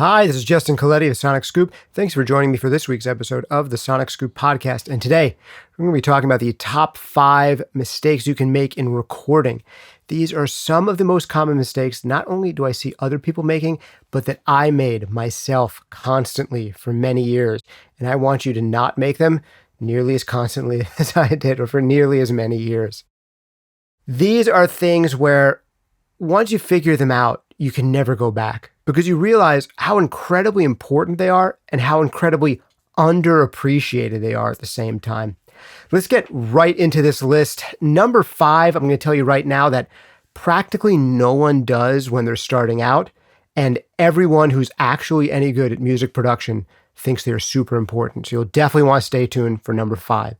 Hi, this is Justin Colletti of SonicScoop. Thanks for joining me for this week's episode of the SonicScoop podcast. And today, we're going to be talking about the top 5 mistakes you can make in recording. These are some of the most common mistakes not only do I see other people making, but that I made myself constantly for many years. And I want you to not make them nearly as constantly as I did or for nearly as many years. These are things where once you figure them out, you can never go back because you realize how incredibly important they are and how incredibly underappreciated they are at the same time. Let's get right into this list. Number 5, I'm going to tell you right now that practically no one does when they're starting out, and everyone who's actually any good at music production thinks they're super important. So you'll definitely want to stay tuned for number 5.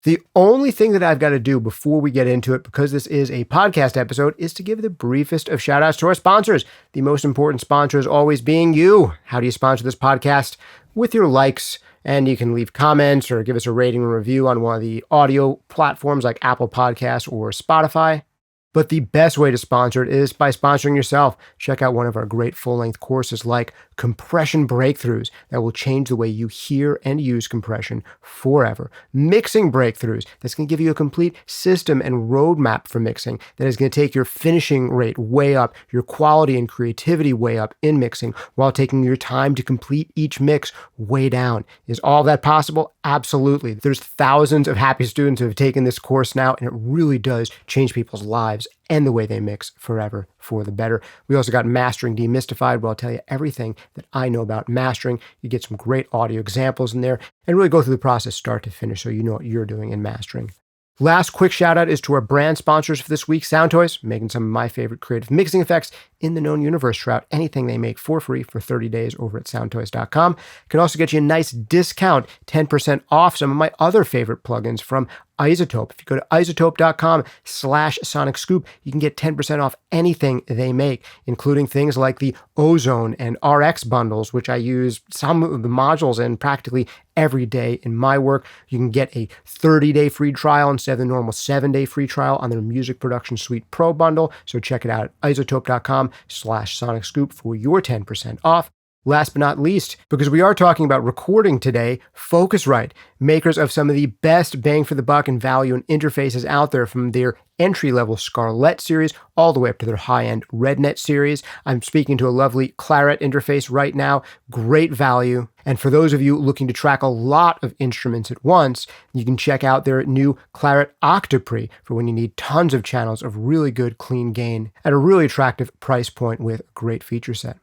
The only thing that I've got to do before we get into it, because this is a podcast episode, is to give the briefest of shout outs to our sponsors. The most important sponsor is always being you. How do you sponsor this podcast? With your likes, and you can leave comments or give us a rating and review on one of the audio platforms like Apple Podcasts or Spotify. But the best way to sponsor it is by sponsoring yourself. Check out one of our great full-length courses like Compression Breakthroughs that will change the way you hear and use compression forever. Mixing Breakthroughs that's going to give you a complete system and roadmap for mixing that is going to take your finishing rate way up, your quality and creativity way up in mixing while taking your time to complete each mix way down. Is all that possible? Absolutely. There's thousands of happy students who have taken this course now, and it really does change people's lives and the way they mix forever for the better. We also got Mastering Demystified, where I'll tell you everything that I know about mastering. You get some great audio examples in there and really go through the process start to finish so you know what you're doing in mastering. Last quick shout out is to our brand sponsors for this week, Soundtoys, making some of my favorite creative mixing effects in the known universe throughout anything they make for free for 30 days over at soundtoys.com. Can also get you a nice discount, 10% off some of my other favorite plugins from iZotope. If you go to iZotope.com/SonicScoop, you can get 10% off anything they make, including things like the Ozone and RX bundles, which I use some of the modules in practically every day in my work. You can get a 30-day free trial instead of the normal 7-day free trial on their Music Production Suite Pro bundle. So check it out at iZotope.com/SonicScoop for your 10% off. Last but not least, because we are talking about recording today, Focusrite, makers of some of the best bang for the buck and value and interfaces out there, from their entry-level Scarlett series all the way up to their high-end RedNet series. I'm speaking to a lovely Claret interface right now, great value. And for those of you looking to track a lot of instruments at once, you can check out their new Claret Octopre for when you need tons of channels of really good clean gain at a really attractive price point with a great feature set.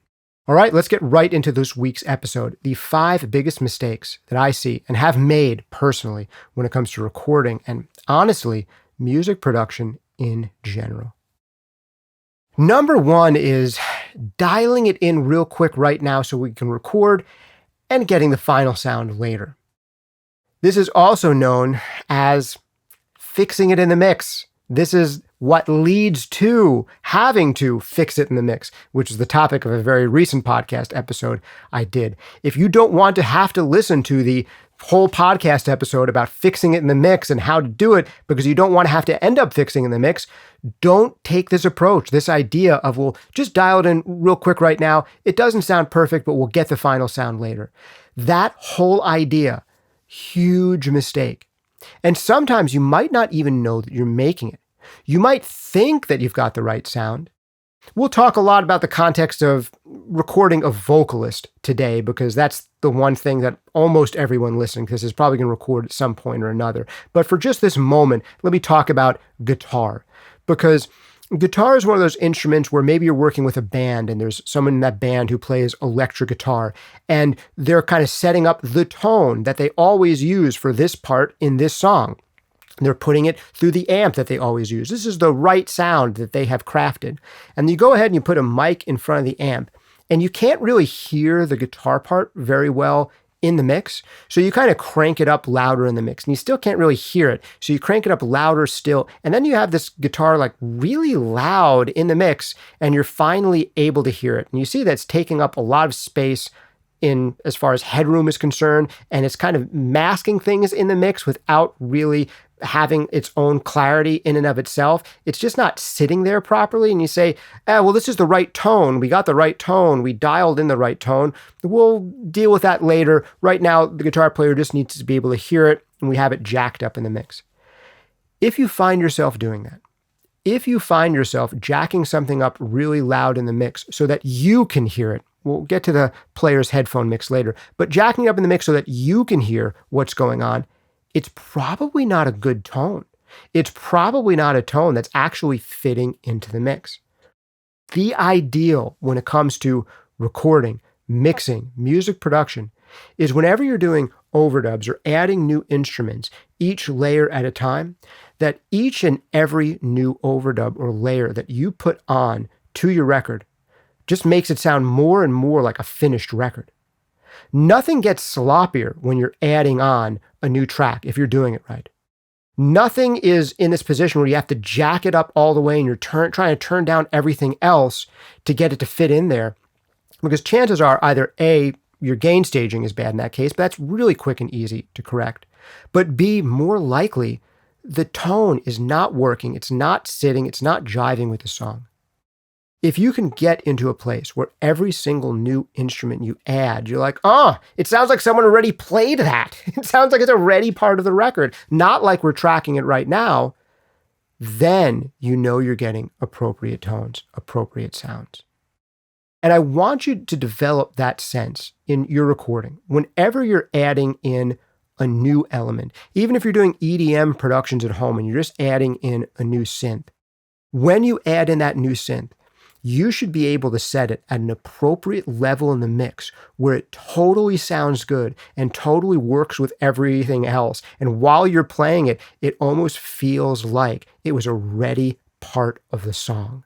All right, let's get right into this week's episode. The 5 biggest mistakes that I see and have made personally when it comes to recording and, honestly, music production in general. Number 1 is dialing it in real quick right now so we can record and getting the final sound later. This is also known as fixing it in the mix. This is what leads to having to fix it in the mix, which is the topic of a very recent podcast episode I did. If you don't want to have to listen to the whole podcast episode about fixing it in the mix and how to do it because you don't want to have to end up fixing in the mix, don't take this approach, this idea of, well, just dial it in real quick right now. It doesn't sound perfect, but we'll get the final sound later. That whole idea, huge mistake. And sometimes you might not even know that you're making it. You might think that you've got the right sound. We'll talk a lot about the context of recording a vocalist today because that's the one thing that almost everyone listening to this is probably going to record at some point or another. But for just this moment, let me talk about guitar, because guitar is one of those instruments where maybe you're working with a band and there's someone in that band who plays electric guitar and they're kind of setting up the tone that they always use for this part in this song. They're putting it through the amp that they always use. This is the right sound that they have crafted. And you go ahead and you put a mic in front of the amp, and you can't really hear the guitar part very well in the mix. So you kind of crank it up louder in the mix, and you still can't really hear it. So you crank it up louder still, and then you have this guitar like really loud in the mix, and you're finally able to hear it. And you see that's taking up a lot of space in as far as headroom is concerned, and it's kind of masking things in the mix without really having its own clarity in and of itself. It's just not sitting there properly. And you say, well, this is the right tone. We got the right tone. We dialed in the right tone. We'll deal with that later. Right now, the guitar player just needs to be able to hear it, and we have it jacked up in the mix. If you find yourself doing that, if you find yourself jacking something up really loud in the mix so that you can hear it, we'll get to the player's headphone mix later, but jacking up in the mix so that you can hear what's going on, it's probably not a good tone. It's probably not a tone that's actually fitting into the mix. The ideal when it comes to recording, mixing, music production is whenever you're doing overdubs or adding new instruments, each layer at a time, that each and every new overdub or layer that you put on to your record just makes it sound more and more like a finished record. Nothing gets sloppier when you're adding on a new track if you're doing it right. Nothing is in this position where you have to jack it up all the way and you're trying to turn down everything else to get it to fit in there. Because chances are either A, your gain staging is bad in that case, but that's really quick and easy to correct. But B, more likely, the tone is not working, it's not sitting, it's not jiving with the song. If you can get into a place where every single new instrument you add, you're like, it sounds like someone already played that. It sounds like it's already part of the record, not like we're tracking it right now, then you know you're getting appropriate tones, appropriate sounds. And I want you to develop that sense in your recording. Whenever you're adding in a new element, even if you're doing EDM productions at home and you're just adding in a new synth, when you add in that new synth, you should be able to set it at an appropriate level in the mix where it totally sounds good and totally works with everything else. And while you're playing it, it almost feels like it was already part of the song,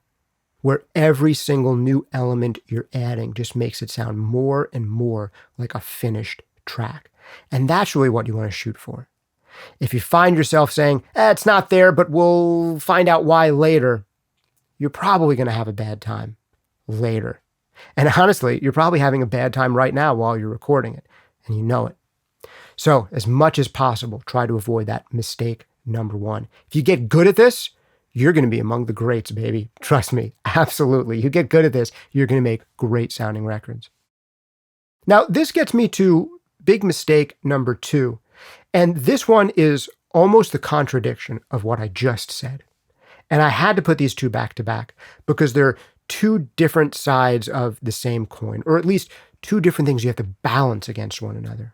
where every single new element you're adding just makes it sound more and more like a finished track. And that's really what you want to shoot for. If you find yourself saying, it's not there, but we'll find out why later, you're probably going to have a bad time later. And honestly, you're probably having a bad time right now while you're recording it, and you know it. So as much as possible, try to avoid that mistake number one. If you get good at this, you're going to be among the greats, baby. Trust me, absolutely. You get good at this, you're going to make great sounding records. Now, this gets me to big mistake number two. And this one is almost the contradiction of what I just said. And I had to put these two back to back because they're two different sides of the same coin, or at least two different things you have to balance against one another.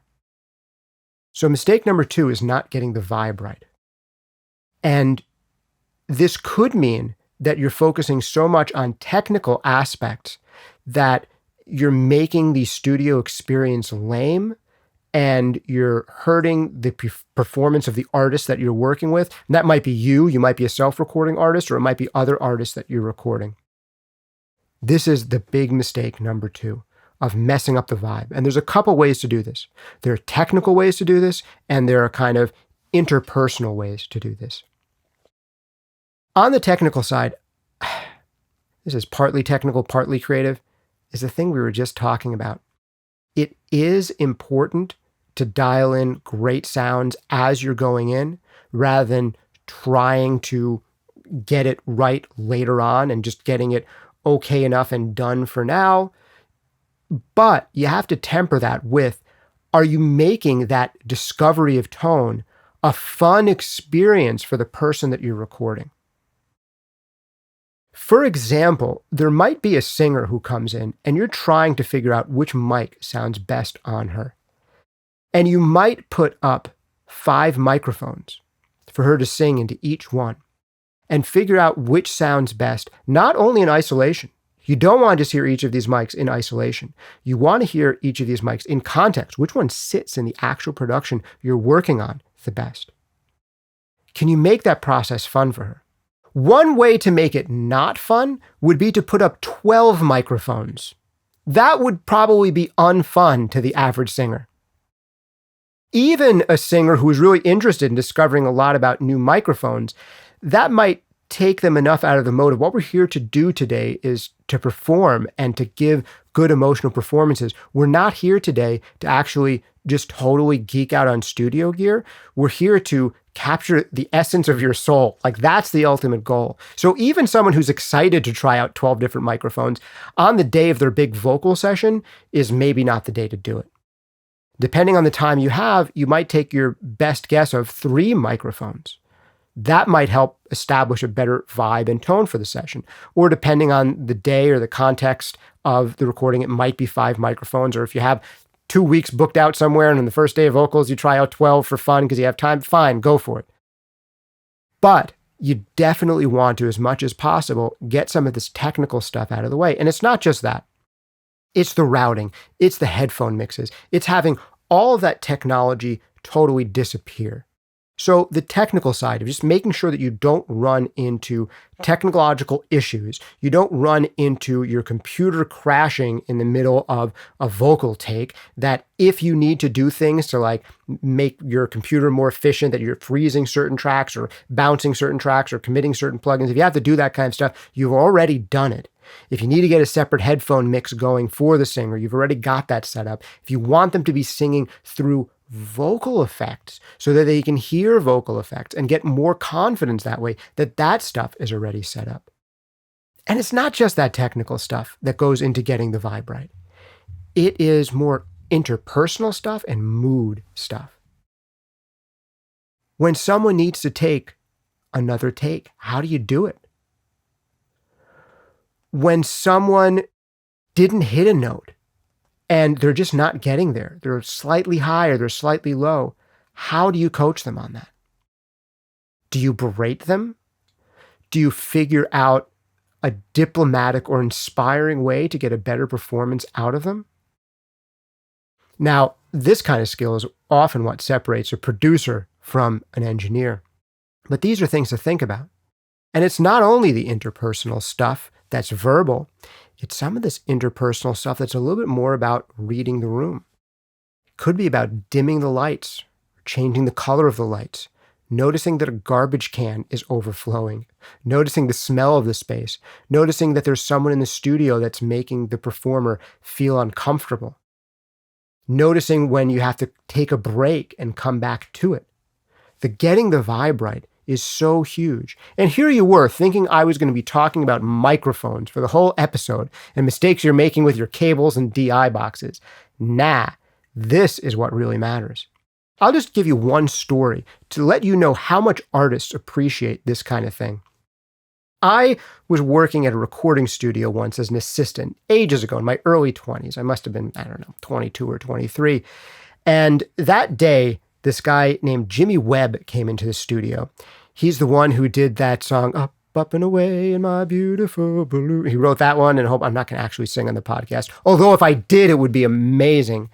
So mistake number two is not getting the vibe right. And this could mean that you're focusing so much on technical aspects that you're making the studio experience lame and you're hurting the performance of the artist that you're working with. And that might be you might be a self-recording artist, or it might be other artists that you're recording. This is the big mistake number two of messing up the vibe. And there's a couple ways to do this. There are technical ways to do this, and there are kind of interpersonal ways to do this. On the technical side, this is partly technical, partly creative, is the thing we were just talking about. It is important to dial in great sounds as you're going in, rather than trying to get it right later on and just getting it okay enough and done for now. But you have to temper that with, are you making that discovery of tone a fun experience for the person that you're recording? For example, there might be a singer who comes in and you're trying to figure out which mic sounds best on her. And you might put up 5 microphones for her to sing into each one and figure out which sounds best, not only in isolation. You don't want to just hear each of these mics in isolation. You want to hear each of these mics in context. Which one sits in the actual production you're working on the best? Can you make that process fun for her? One way to make it not fun would be to put up 12 microphones. That would probably be unfun to the average singer. Even a singer who is really interested in discovering a lot about new microphones, that might take them enough out of the mode of what we're here to do today is to perform and to give good emotional performances. We're not here today to actually just totally geek out on studio gear. We're here to capture the essence of your soul. Like, that's the ultimate goal. So even someone who's excited to try out 12 different microphones on the day of their big vocal session is maybe not the day to do it. Depending on the time you have, you might take your best guess of 3 microphones. That might help establish a better vibe and tone for the session. Or depending on the day or the context of the recording, it might be 5 microphones. Or if you have 2 weeks booked out somewhere and on the first day of vocals, you try out 12 for fun because you have time, fine, go for it. But you definitely want to, as much as possible, get some of this technical stuff out of the way. And it's not just that. It's the routing. It's the headphone mixes. It's having all of that technology totally disappear. So the technical side of just making sure that you don't run into technological issues, you don't run into your computer crashing in the middle of a vocal take, that if you need to do things to like make your computer more efficient, that you're freezing certain tracks or bouncing certain tracks or committing certain plugins, if you have to do that kind of stuff, you've already done it. If you need to get a separate headphone mix going for the singer, you've already got that set up. If you want them to be singing through vocal effects so that they can hear vocal effects and get more confidence that way, that stuff is already set up. And it's not just that technical stuff that goes into getting the vibe right. It is more interpersonal stuff and mood stuff. When someone needs to take another take, how do you do it? When someone didn't hit a note and they're just not getting there, they're slightly high or they're slightly low, how do you coach them on that? Do you berate them? Do you figure out a diplomatic or inspiring way to get a better performance out of them? Now, this kind of skill is often what separates a producer from an engineer. But these are things to think about. And it's not only the interpersonal stuff that's verbal, it's some of this interpersonal stuff that's a little bit more about reading the room. It could be about dimming the lights, changing the color of the lights, noticing that a garbage can is overflowing, noticing the smell of the space, noticing that there's someone in the studio that's making the performer feel uncomfortable, noticing when you have to take a break and come back to it. The getting the vibe right is so huge. And here you were thinking I was going to be talking about microphones for the whole episode and mistakes you're making with your cables and DI boxes. Nah, this is what really matters. I'll just give you one story to let you know how much artists appreciate this kind of thing. I was working at a recording studio once as an assistant ages ago in my early 20s. I must have been, 22 or 23. And that day, this guy named Jimmy Webb came into the studio. He's the one who did that song, Up, Up and Away in My Beautiful Balloon. He wrote that one, and I hope I'm not going to actually sing on the podcast. Although if I did, it would be amazing.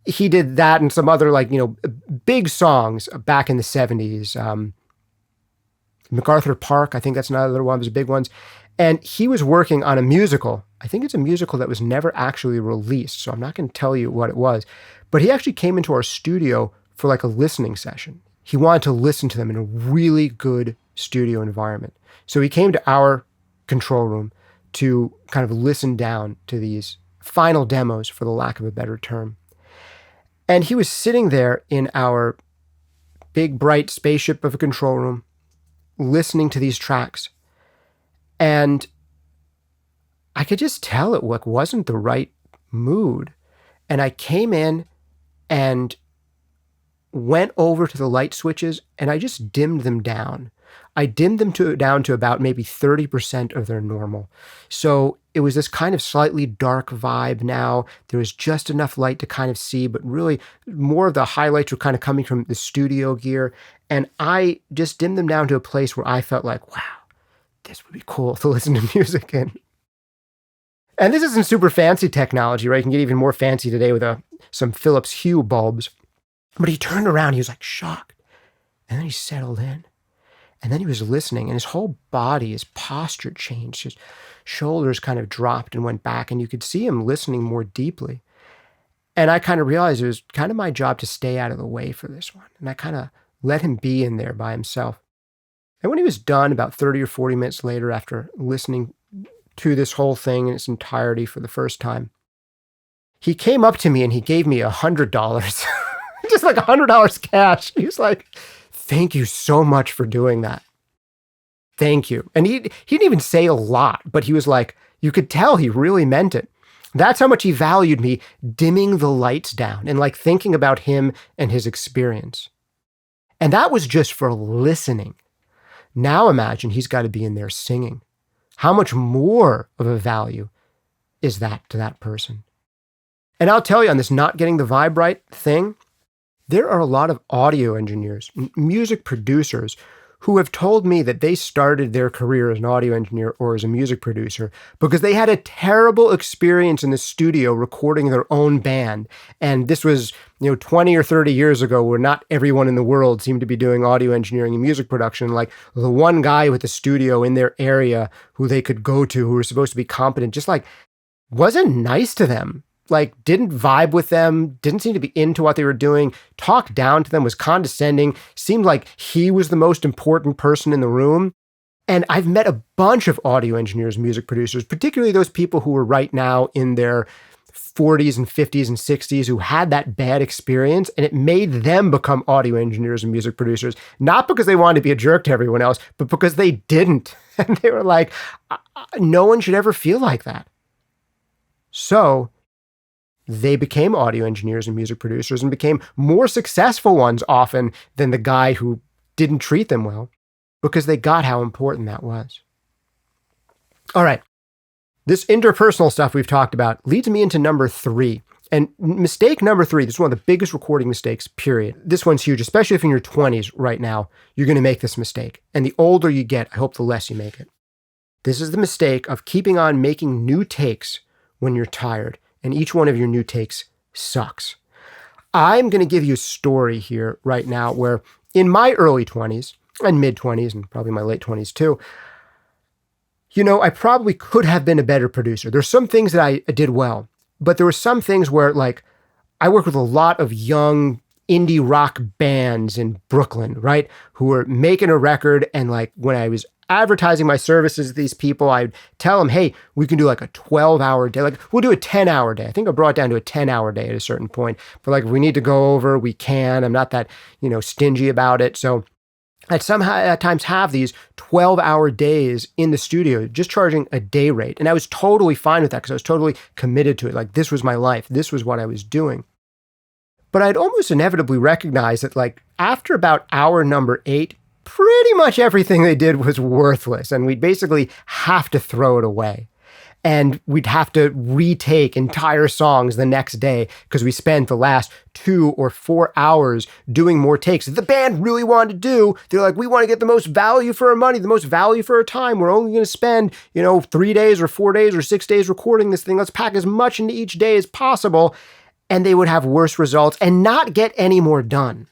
He did that and some other big songs back in the 70s. MacArthur Park, I think that's another one of his big ones. And he was working on a musical. I think it's a musical that was never actually released, so I'm not going to tell you what it was. But he actually came into our studio for like a listening session. He wanted to listen to them in a really good studio environment. So he came to our control room to kind of listen down to these final demos, for the lack of a better term. And he was sitting there in our big, bright spaceship of a control room, listening to these tracks. And I could just tell it wasn't the right mood. And I came in and went over to the light switches and I just dimmed them down. I dimmed them down to about maybe 30% of their normal. So it was this kind of slightly dark vibe now. There was just enough light to kind of see, but really more of the highlights were kind of coming from the studio gear. And I just dimmed them down to a place where I felt like, wow, this would be cool to listen to music in. And this isn't super fancy technology, right? You can get even more fancy today with some Philips Hue bulbs. But he turned around, he was like shocked. And then he settled in. And then he was listening, and his whole body, his posture changed. His shoulders kind of dropped and went back, and you could see him listening more deeply. And I kind of realized it was kind of my job to stay out of the way for this one. And I kind of let him be in there by himself. And when he was done, about 30 or 40 minutes later, after listening to this whole thing in its entirety for the first time. He came up to me and he gave me $100, just like $100 cash. He was like, "Thank you so much for doing that. Thank you." And he didn't even say a lot, but he was like, you could tell he really meant it. That's how much he valued me dimming the lights down and like thinking about him and his experience. And that was just for listening. Now imagine he's got to be in there singing. How much more of a value is that to that person? And I'll tell you, on this not getting the vibe right thing, there are a lot of audio engineers, music producers, who have told me that they started their career as an audio engineer or as a music producer because they had a terrible experience in the studio recording their own band. And this was, 20 or 30 years ago, where not everyone in the world seemed to be doing audio engineering and music production. Like the one guy with a studio in their area who they could go to, who was supposed to be competent, just like wasn't nice to them. Like didn't vibe with them, didn't seem to be into what they were doing, talked down to them, was condescending, seemed like he was the most important person in the room. And I've met a bunch of audio engineers, music producers, particularly those people who are right now in their 40s and 50s and 60s who had that bad experience, and it made them become audio engineers and music producers, not because they wanted to be a jerk to everyone else, but because they didn't. And they were like, no one should ever feel like that. So they became audio engineers and music producers and became more successful ones often than the guy who didn't treat them well, because they got how important that was. All right. This interpersonal stuff we've talked about leads me into number 3. And mistake number 3, this is one of the biggest recording mistakes, period. This one's huge, especially if in your 20s right now, you're going to make this mistake. And the older you get, I hope the less you make it. This is the mistake of keeping on making new takes when you're tired. And each one of your new takes sucks. I'm going to give you a story here right now where in my early 20s and mid 20s and probably my late 20s too, I probably could have been a better producer. There's some things that I did well, but there were some things where like I worked with a lot of young indie rock bands in Brooklyn, right? Who were making a record, and like when I was advertising my services to these people, I'd tell them, hey, we can do like a 12-hour day. Like we'll do a 10-hour day. I think I brought it down to a 10-hour day at a certain point. But like if we need to go over, we can. I'm not that, stingy about it. So I'd somehow at times have these 12-hour days in the studio, just charging a day rate. And I was totally fine with that because I was totally committed to it. Like this was my life. This was what I was doing. But I'd almost inevitably recognize that like after about hour number 8, pretty much everything they did was worthless, and we'd basically have to throw it away. And we'd have to retake entire songs the next day because we spent the last 2 or 4 hours doing more takes that the band really wanted to do. They're like, we want to get the most value for our money, the most value for our time. We're only going to spend, 3 days or 4 days or 6 days recording this thing. Let's pack as much into each day as possible. And they would have worse results and not get any more done.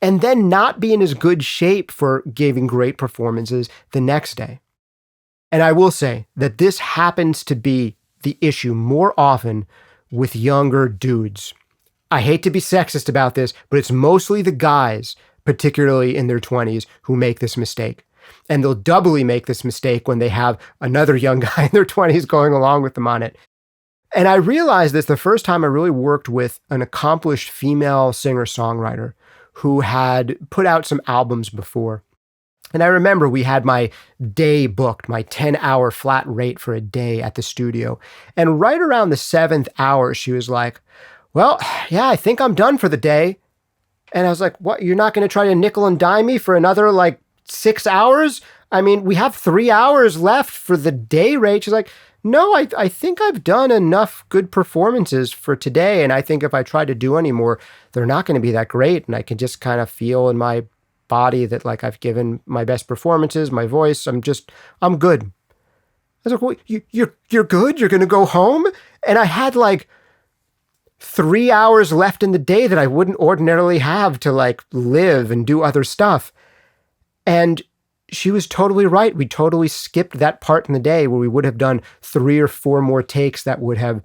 And then not be in as good shape for giving great performances the next day. And I will say that this happens to be the issue more often with younger dudes. I hate to be sexist about this, but it's mostly the guys, particularly in their 20s, who make this mistake. And they'll doubly make this mistake when they have another young guy in their 20s going along with them on it. And I realized this the first time I really worked with an accomplished female singer-songwriter who had put out some albums before. And I remember we had my day booked, my 10-hour flat rate for a day at the studio. And right around the 7th hour, she was like, well, yeah, I think I'm done for the day. And I was like, what, you're not going to try to nickel and dime me for another 6 hours? I mean, we have 3 hours left for the day rate. She's like, no, I think I've done enough good performances for today. And I think if I try to do any more, they're not going to be that great. And I can just kind of feel in my body that I've given my best performances, my voice. I'm good. I was like, well, you're good? You're going to go home? And I had 3 hours left in the day that I wouldn't ordinarily have to live and do other stuff. And she was totally right. We totally skipped that part in the day where we would have done 3 or 4 more takes that would have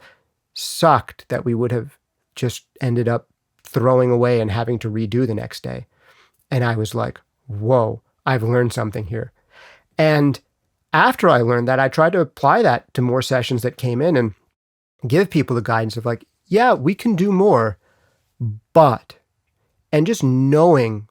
sucked, that we would have just ended up throwing away and having to redo the next day. And I was like, whoa, I've learned something here. And after I learned that, I tried to apply that to more sessions that came in and give people the guidance of like, yeah, we can do more, but, and just knowing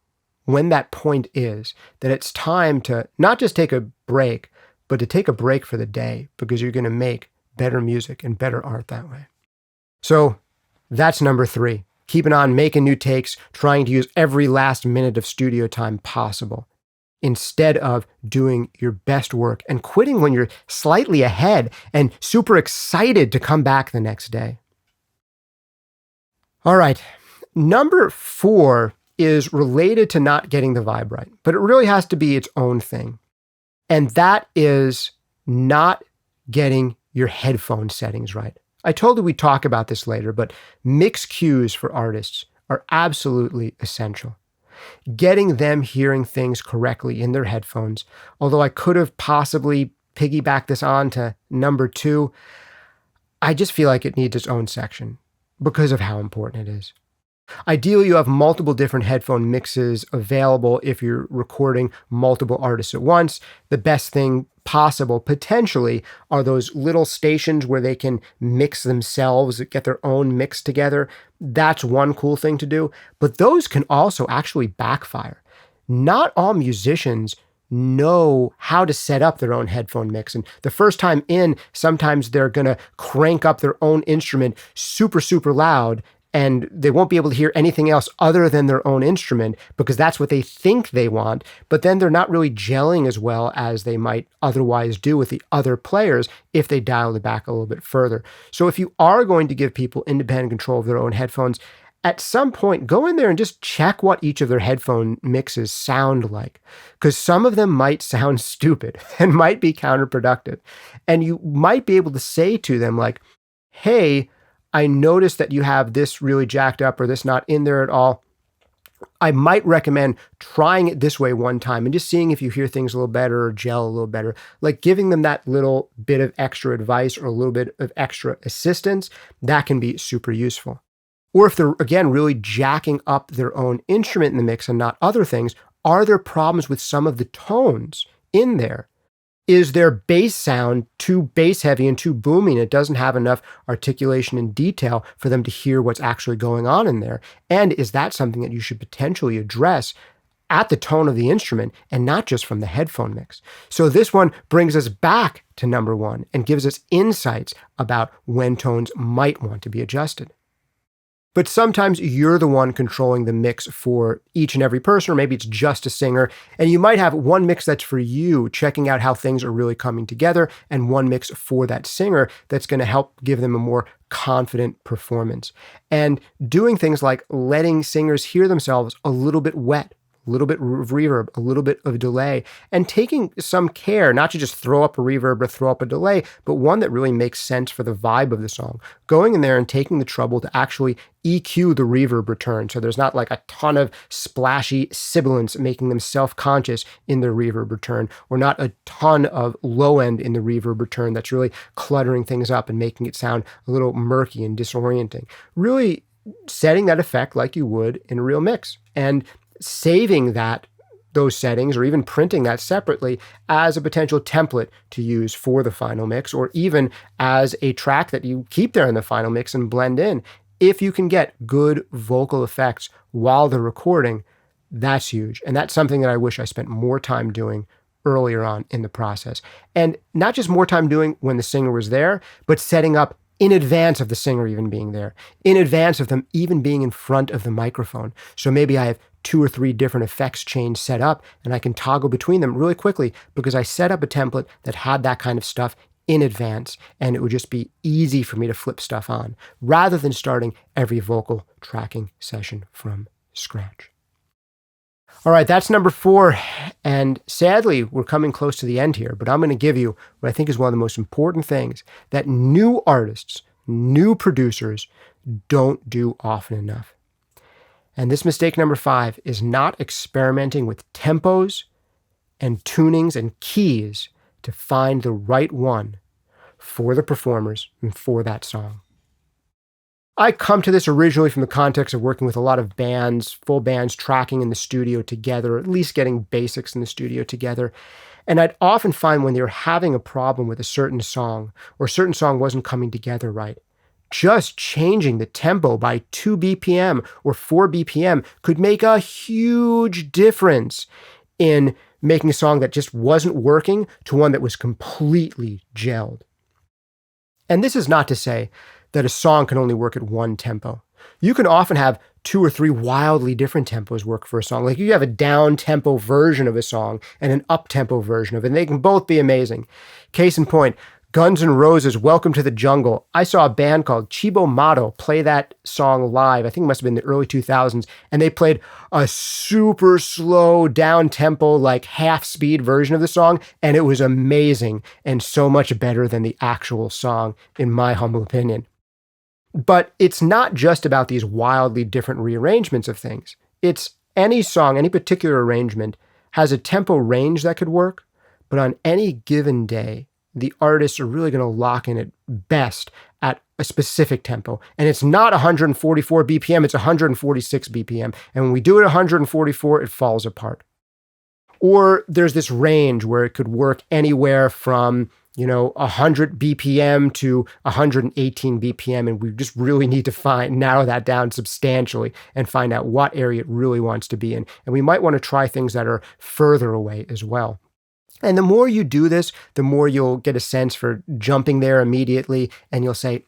when that point is, that it's time to not just take a break, but to take a break for the day, because you're going to make better music and better art that way. So that's number 3. Keeping on making new takes, trying to use every last minute of studio time possible, instead of doing your best work and quitting when you're slightly ahead and super excited to come back the next day. All right, number 4 is related to not getting the vibe right, but it really has to be its own thing. And that is not getting your headphone settings right. I told you we'd talk about this later, but mix cues for artists are absolutely essential. Getting them hearing things correctly in their headphones, although I could have possibly piggybacked this on to number 2, I just feel like it needs its own section because of how important it is. Ideally, you have multiple different headphone mixes available if you're recording multiple artists at once. The best thing possible, potentially, are those little stations where they can mix themselves, get their own mix together. That's one cool thing to do. But those can also actually backfire. Not all musicians know how to set up their own headphone mix. And the first time in, sometimes they're going to crank up their own instrument super, super loud, and they won't be able to hear anything else other than their own instrument because that's what they think they want. But then they're not really gelling as well as they might otherwise do with the other players if they dial it back a little bit further. So if you are going to give people independent control of their own headphones, at some point, go in there and just check what each of their headphone mixes sound like, because some of them might sound stupid and might be counterproductive. And you might be able to say to them like, hey, I noticed that you have this really jacked up or this not in there at all. I might recommend trying it this way one time and just seeing if you hear things a little better or gel a little better. Like giving them that little bit of extra advice or a little bit of extra assistance, that can be super useful. Or if they're, again, really jacking up their own instrument in the mix and not other things, are there problems with some of the tones in there? Is their bass sound too bass heavy and too booming? It doesn't have enough articulation and detail for them to hear what's actually going on in there. And is that something that you should potentially address at the tone of the instrument and not just from the headphone mix? So this one brings us back to number 1 and gives us insights about when tones might want to be adjusted. But sometimes you're the one controlling the mix for each and every person, or maybe it's just a singer, and you might have one mix that's for you, checking out how things are really coming together, and one mix for that singer that's going to help give them a more confident performance. And doing things like letting singers hear themselves a little bit wet, a little bit of reverb, a little bit of delay, and taking some care not to just throw up a reverb or throw up a delay, but one that really makes sense for the vibe of the song. Going in there and taking the trouble to actually EQ the reverb return, so there's not like a ton of splashy sibilants making them self-conscious in their reverb return, or not a ton of low end in the reverb return that's really cluttering things up and making it sound a little murky and disorienting. Really setting that effect like you would in a real mix, and saving those settings, or even printing that separately as a potential template to use for the final mix, or even as a track that you keep there in the final mix and blend in. If you can get good vocal effects while they're recording, that's huge. And that's something that I wish I spent more time doing earlier on in the process. And not just more time doing when the singer was there, but setting up in advance of the singer even being there, in advance of them even being in front of the microphone. So maybe I have 2 or 3 different effects chains set up, and I can toggle between them really quickly because I set up a template that had that kind of stuff in advance, and it would just be easy for me to flip stuff on, rather than starting every vocal tracking session from scratch. All right, that's number 4, and sadly, we're coming close to the end here, but I'm going to give you what I think is one of the most important things that new artists, new producers don't do often enough. And this mistake number 5 is not experimenting with tempos and tunings and keys to find the right one for the performers and for that song. I come to this originally from the context of working with a lot of bands, full bands tracking in the studio together, or at least getting basics in the studio together. And I'd often find when they were having a problem with a certain song or a certain song wasn't coming together right, just changing the tempo by 2 BPM or 4 BPM could make a huge difference in making a song that just wasn't working to one that was completely gelled. And this is not to say that a song can only work at one tempo. You can often have 2 or 3 wildly different tempos work for a song. Like you have a down-tempo version of a song and an up-tempo version of it, and they can both be amazing. Case in point, Guns N' Roses' Welcome to the Jungle. I saw a band called Chibo Mato play that song live. I think it must have been the early 2000s. And they played a super slow, down-tempo, like half-speed version of the song. And it was amazing and so much better than the actual song, in my humble opinion. But it's not just about these wildly different rearrangements of things. It's any song, any particular arrangement has a tempo range that could work. But on any given day, the artists are really going to lock in at best at a specific tempo. And it's not 144 BPM, it's 146 BPM. And when we do it at 144, it falls apart. Or there's this range where it could work anywhere from 100 BPM to 118 BPM. And we just really need to narrow that down substantially and find out what area it really wants to be in. And we might want to try things that are further away as well. And the more you do this, the more you'll get a sense for jumping there immediately. And you'll say,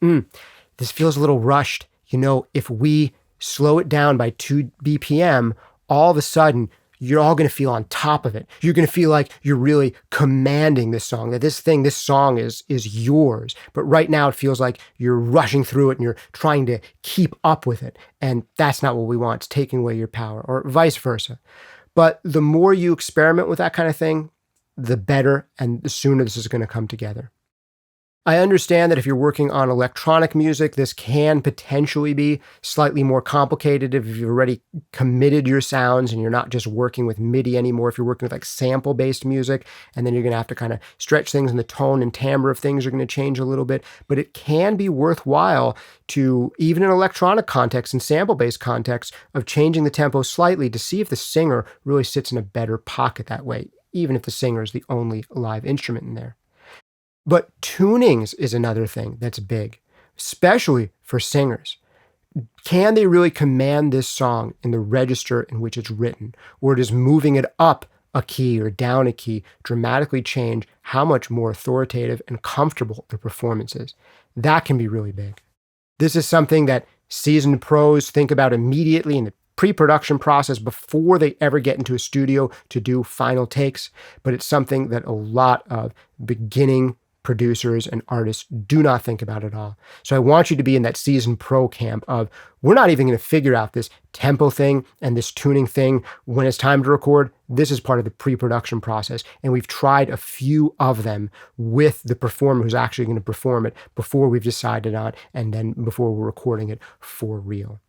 this feels a little rushed. If we slow it down by 2 BPM, all of a sudden, you're all going to feel on top of it. You're going to feel like you're really commanding this song, that this song is yours. But right now it feels like you're rushing through it and you're trying to keep up with it. And that's not what we want. It's taking away your power, or vice versa. But the more you experiment with that kind of thing, the better and the sooner this is going to come together. I understand that if you're working on electronic music, this can potentially be slightly more complicated if you've already committed your sounds and you're not just working with MIDI anymore. If you're working with like sample-based music, and then you're going to have to kind of stretch things, and the tone and timbre of things are going to change a little bit. But it can be worthwhile to, even in electronic context and sample-based context, of changing the tempo slightly to see if the singer really sits in a better pocket that way, even if the singer is the only live instrument in there. But tunings is another thing that's big, especially for singers. Can they really command this song in the register in which it's written? Or does moving it up a key or down a key dramatically change how much more authoritative and comfortable the performance is? That can be really big. This is something that seasoned pros think about immediately in the pre-production process before they ever get into a studio to do final takes, but it's something that a lot of beginning producers and artists do not think about at all. So I want you to be in that seasoned pro camp of, we're not even going to figure out this tempo thing and this tuning thing when it's time to record. This is part of the pre-production process. And we've tried a few of them with the performer who's actually going to perform it before we've decided on, and then before we're recording it for real.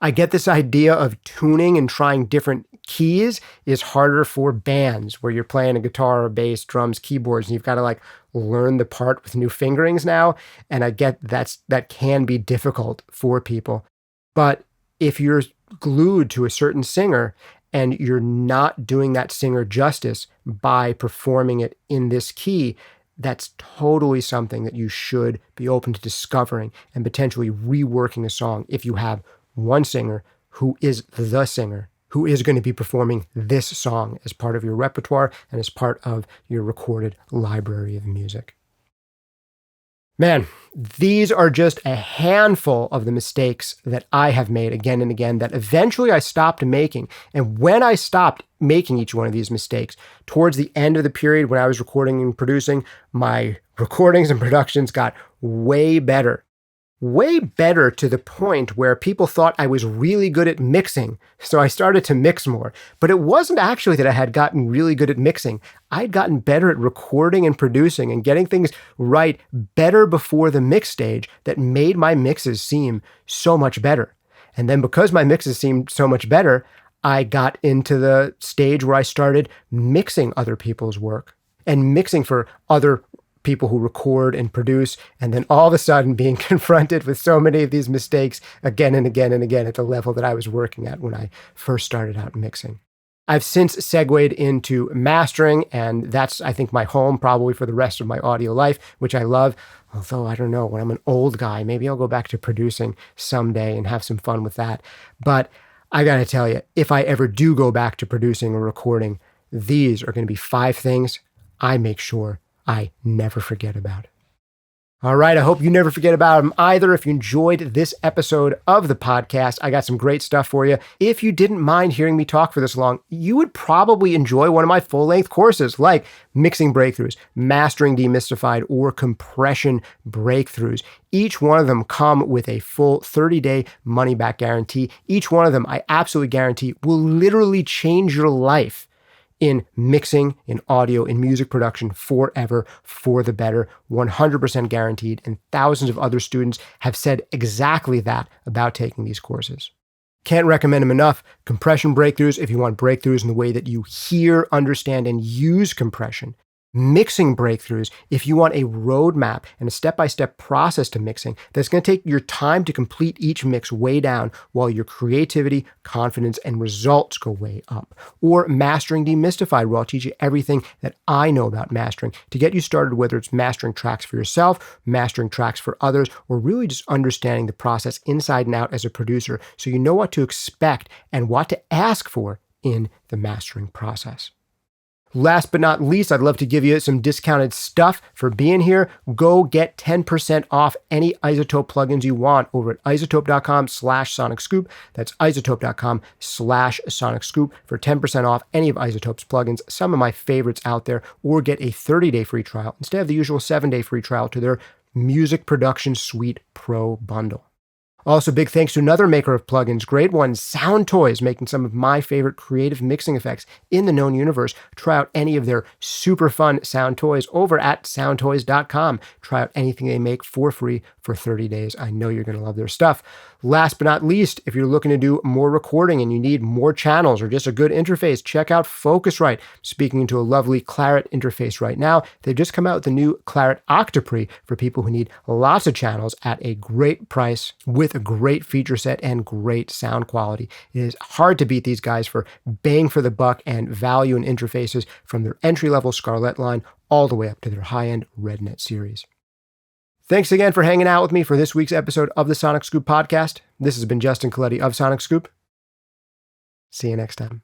I get this idea of tuning and trying different keys is harder for bands where you're playing a guitar or bass, drums, keyboards, and you've got to learn the part with new fingerings now. And I get that can be difficult for people. But if you're glued to a certain singer and you're not doing that singer justice by performing it in this key, that's totally something that you should be open to discovering and potentially reworking a song if you have one singer who is the singer, who is going to be performing this song as part of your repertoire and as part of your recorded library of music. Man, these are just a handful of the mistakes that I have made again and again that eventually I stopped making. And when I stopped making each one of these mistakes, towards the end of the period when I was recording and producing, my recordings and productions got way better. Way better to the point where people thought I was really good at mixing. So I started to mix more. But it wasn't actually that I had gotten really good at mixing. I'd gotten better at recording and producing and getting things right better before the mix stage that made my mixes seem so much better. And then because my mixes seemed so much better, I got into the stage where I started mixing other people's work and mixing for other people who record and produce, and then all of a sudden being confronted with so many of these mistakes again and again and again at the level that I was working at when I first started out mixing. I've since segued into mastering, and that's, I think, my home probably for the rest of my audio life, which I love. Although, I don't know, when I'm an old guy, maybe I'll go back to producing someday and have some fun with that. But I gotta tell you, if I ever do go back to producing or recording, these are gonna be 5 things I make sure I never forget about. All right, I hope you never forget about them either. If you enjoyed this episode of the podcast, I got some great stuff for you. If you didn't mind hearing me talk for this long, you would probably enjoy one of my full-length courses like Mixing Breakthroughs, Mastering Demystified, or Compression Breakthroughs. Each one of them come with a full 30-day money-back guarantee. Each one of them, I absolutely guarantee, will literally change your life in mixing, in audio, in music production forever, for the better, 100% guaranteed. And thousands of other students have said exactly that about taking these courses. Can't recommend them enough. Compression Breakthroughs, if you want breakthroughs in the way that you hear, understand, and use compression. Mixing Breakthroughs, if you want a roadmap and a step-by-step process to mixing that's going to take your time to complete each mix way down while your creativity, confidence, and results go way up. Or Mastering Demystified, where I'll teach you everything that I know about mastering to get you started, whether it's mastering tracks for yourself, mastering tracks for others, or really just understanding the process inside and out as a producer so you know what to expect and what to ask for in the mastering process. Last but not least, I'd love to give you some discounted stuff for being here. Go get 10% off any iZotope plugins you want over at izotope.com/sonicscoop. That's izotope.com/sonicscoop for 10% off any of iZotope's plugins, some of my favorites out there, or get a 30-day free trial instead of the usual 7-day free trial to their Music Production Suite Pro bundle. Also, big thanks to another maker of plugins, great one, Sound Toys, making some of my favorite creative mixing effects in the known universe. Try out any of their super fun sound toys over at soundtoys.com. Try out anything they make for free for 30 days. I know you're going to love their stuff. Last but not least, if you're looking to do more recording and you need more channels or just a good interface, check out Focusrite. I'm speaking into a lovely Claret interface right now. They've just come out with the new Claret Octopre for people who need lots of channels at a great price with a great feature set and great sound quality. It is hard to beat these guys for bang for the buck and value in interfaces, from their entry-level Scarlett line all the way up to their high-end RedNet series. Thanks again for hanging out with me for this week's episode of the SonicScoop podcast. This has been Justin Colletti of SonicScoop. See you next time.